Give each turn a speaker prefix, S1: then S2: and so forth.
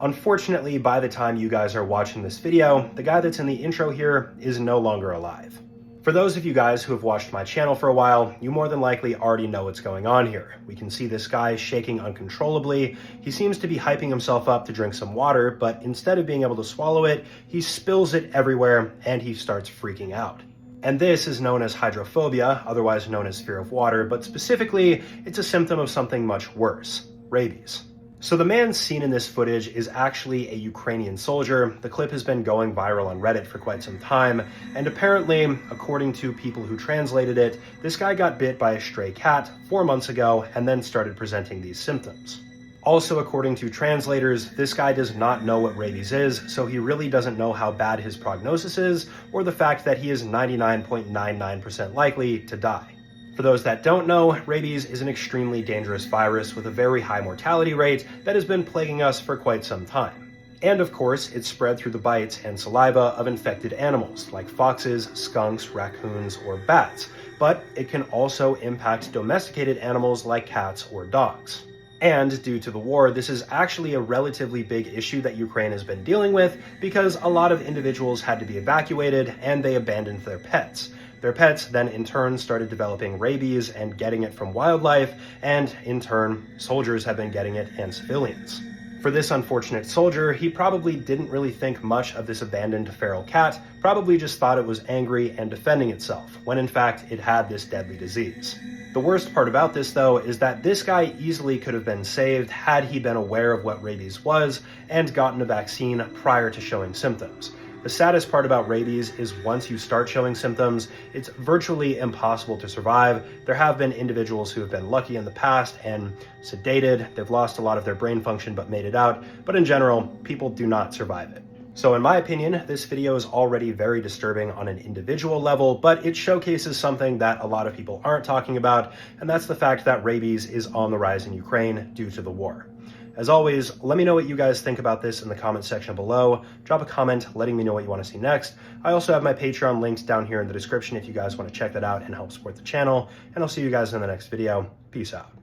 S1: Unfortunately, by the time you guys are watching this video, the guy that's in the intro here is no longer alive. For those of you guys who have watched my channel for a while, you more than likely already know what's going on here. We can see this guy shaking uncontrollably. He seems to be hyping himself up to drink some water, but instead of being able to swallow it, he spills it everywhere and he starts freaking out. And this is known as hydrophobia, otherwise known as fear of water, but specifically, it's a symptom of something much worse, rabies. So the man seen in this footage is actually a Ukrainian soldier. The clip has been going viral on Reddit for quite some time, and apparently, according to people who translated it, this guy got bit by a stray cat 4 months ago and then started presenting these symptoms. Also, according to translators, this guy does not know what rabies is, so he really doesn't know how bad his prognosis is, or the fact that he is 99.99% likely to die. For those that don't know, rabies is an extremely dangerous virus with a very high mortality rate that has been plaguing us for quite some time. And of course, it's spread through the bites and saliva of infected animals like foxes, skunks, raccoons, or bats, but it can also impact domesticated animals like cats or dogs. And due to the war, this is actually a relatively big issue that Ukraine has been dealing with because a lot of individuals had to be evacuated and they abandoned their pets. Their pets then in turn started developing rabies and getting it from wildlife, and in turn, soldiers have been getting it and civilians. For this unfortunate soldier, he probably didn't really think much of this abandoned feral cat, probably just thought it was angry and defending itself, when in fact it had this deadly disease. The worst part about this though is that this guy easily could have been saved had he been aware of what rabies was and gotten a vaccine prior to showing symptoms. The saddest part about rabies is once you start showing symptoms, it's virtually impossible to survive. There have been individuals who have been lucky in the past and sedated, they've lost a lot of their brain function but made it out, but in general, people do not survive it. So in my opinion, this video is already very disturbing on an individual level, but it showcases something that a lot of people aren't talking about, and that's the fact that rabies is on the rise in Ukraine due to the war. As always, let me know what you guys think about this in the comment section below. Drop a comment letting me know what you want to see next. I also have my Patreon linked down here in the description if you guys want to check that out and help support the channel, and I'll see you guys in the next video. Peace out.